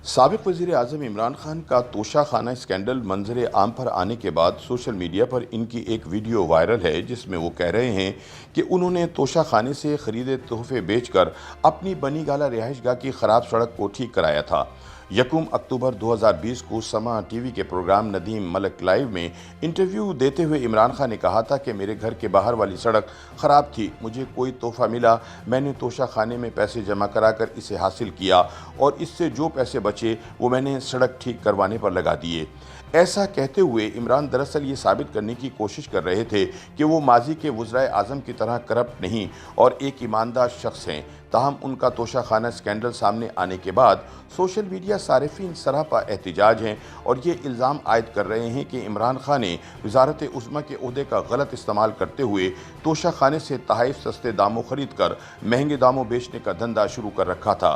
साबिक वज़ीर आज़म इमरान खान का तोशा खाना स्कैंडल मंजर आम पर आने के बाद सोशल मीडिया पर इनकी एक वीडियो वायरल है जिसमें वो कह रहे हैं कि उन्होंने तोशा खाने से ख़रीदे तोहफे बेचकर अपनी बनी गाला रिहाइशगाह की ख़राब सड़क को ठीक कराया था। 1 अक्टूबर 2020 को समा टीवी के प्रोग्राम नदीम मलक लाइव में इंटरव्यू देते हुए इमरान खान ने कहा था कि मेरे घर के बाहर वाली सड़क ख़राब थी, मुझे कोई तोहफा मिला, मैंने तोशा खाने में पैसे जमा कराकर इसे हासिल किया और इससे जो पैसे बचे वो मैंने सड़क ठीक करवाने पर लगा दिए। ऐसा कहते हुए इमरान दरअसल ये साबित करने की कोशिश कर रहे थे कि वो माजी के वज़राए आज़म की तरह करप्ट नहीं और एक ईमानदार शख्स हैं। ताहम उनका तोशा खाना स्कैंडल सामने आने के बाद सोशल मीडिया सारिफीन सरापा एहतिजाज हैं और ये इल्ज़ाम आयद कर रहे हैं कि इमरान खान ने वज़ारत उज़्मा के ओहदे का गलत इस्तेमाल करते हुए तोशा खाने से तहाइफ सस्ते दामों खरीद कर महंगे दामों बेचने का धंधा शुरू कर रखा था।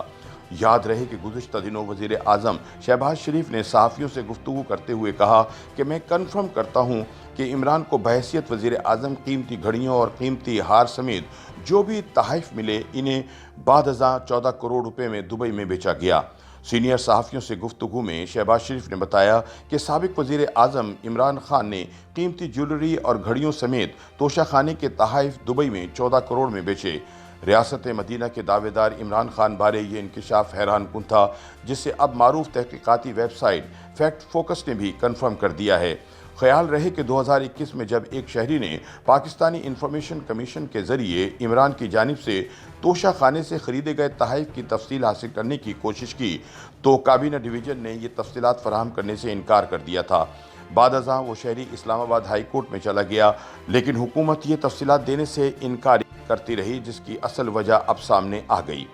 याद रहे कि गुज़िश्ता दिनों वज़ीर आज़म शहबाज शरीफ ने सहाफ़ियों से गुफ्तगू करते हुए कहा कि मैं कन्फर्म करता हूँ कि इमरान को बहैसियत वज़ीर आज़म कीमती घड़ियों और कीमती हार समेत जो भी तहाइफ मिले इन्हें बाद 14 करोड़ रुपए में दुबई में बेचा गया। सीनियर सहाफ़ियों से गुफ्तगू में शहबाज शरीफ ने बताया कि साबिक वज़ीर आज़म इमरान खान ने कीमती ज्वेलरी और घड़ियों समेत तोशा खाने के तहाइफ दुबई में 14 करोड़ में बेचे। रियासत मदीना के दावेदार इमरान खान बारे ये इंकशाफ हैरान कुन था, जिसे अब मारूफ तहकीकाती वेबसाइट फैक्ट फोकस ने भी कन्फर्म कर दिया है। ख्याल रहे कि 2021 में जब एक शहरी ने पाकिस्तानी इंफॉर्मेशन कमीशन के ज़रिए इमरान की जानिब से तोशा खाने से ख़रीदे गए तहाइफ की तफसील हासिल करने की कोशिश की तो काबीना डिवीज़न ने ये तफसीलात फराहम करने से इनकार कर दिया था। बाद अज़ां वो शहरी इस्लामाबाद हाई कोर्ट में चला गया, लेकिन हुकूमत ये तफसीलात देने से इनकार करती रही, जिसकी असल वजह अब सामने आ गई।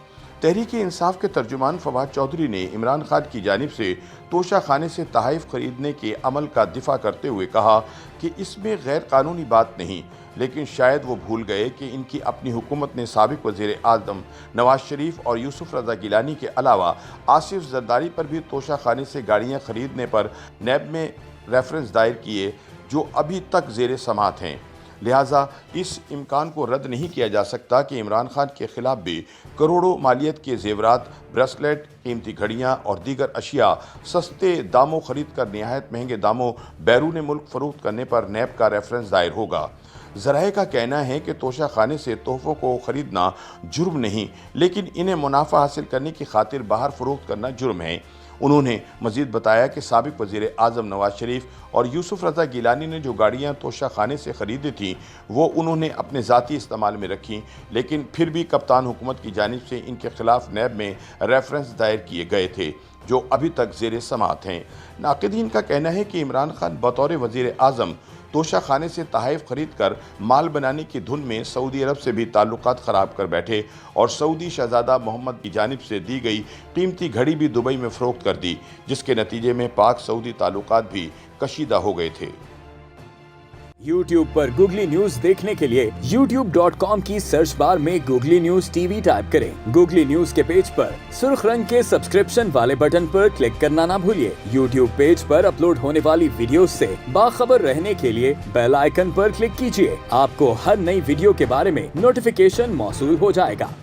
तहरीक इंसाफ के तर्जुमान फवाद चौधरी ने इमरान खान की जानिब से तोशा खाने से तहाइफ खरीदने के अमल का दिफा करते हुए कहा कि इसमें गैर कानूनी बात नहीं, लेकिन शायद वो भूल गए कि इनकी अपनी हुकूमत ने साबिक वज़ीर आज़म नवाज शरीफ और यूसुफ रज़ा गिलानी के अलावा आसिफ जरदारी पर भी तोशा खाने से गाड़ियाँ खरीदने पर नैब में रेफरेंस दायर किए जो अभी तक ज़ेर समात हैं। लिहाजा इस इम्कान को रद्द नहीं किया जा सकता कि इमरान खान के खिलाफ भी करोड़ों मालियत के जेवरात, ब्रेसलेट, कीमती घड़ियाँ और दीगर अशिया सस्ते दामों खरीद कर नहायत महंगे दामों बैरून मुल्क फ़रोख्त करने पर नैब का रेफरेंस दायर होगा। ज़राए का कहना है कि तोशा खाने से तोहफ़ों को ख़रीदना जुर्म नहीं, लेकिन इन्हें मुनाफा हासिल करने की खातिर बाहर फ़रोख्त करना जुर्म है। उन्होंने मज़ीद बताया कि साबिक वज़ीर आज़म नवाज शरीफ और यूसुफ रज़ा गिलानी ने जो गाड़ियाँ तोशा खाने से ख़रीदी थीं वो उन्होंने अपने ज़ाती इस्तेमाल में रखीं, लेकिन फिर भी कप्तान हुकूमत की जानिब से इनके खिलाफ नैब में रेफरेंस दायर किए गए थे जो अभी तक ज़ेर समात हैं। नाक़िदीन का कहना है कि इमरान खान बतौर वज़ीर आज़म तोशा खाने से तहाइफ खरीद कर माल बनाने की धुन में सऊदी अरब से भी ताल्लुकात ख़राब कर बैठे और सऊदी शहज़ादा मोहम्मद की जानिब से दी गई कीमती घड़ी भी दुबई में फ़रोख्त कर दी, जिसके नतीजे में पाक सऊदी ताल्लुकात भी कशीदा हो गए थे। YouTube पर गूगली न्यूज देखने के लिए youtube.com की सर्च बार में गूगली न्यूज टीवी टाइप करें। गूगली न्यूज के पेज पर सुर्ख रंग के सब्सक्रिप्शन वाले बटन पर क्लिक करना ना भूलिए। YouTube पेज पर अपलोड होने वाली वीडियोस से बाखबर रहने के लिए बेल आइकन पर क्लिक कीजिए। आपको हर नई वीडियो के बारे में नोटिफिकेशन मौसूल हो जाएगा।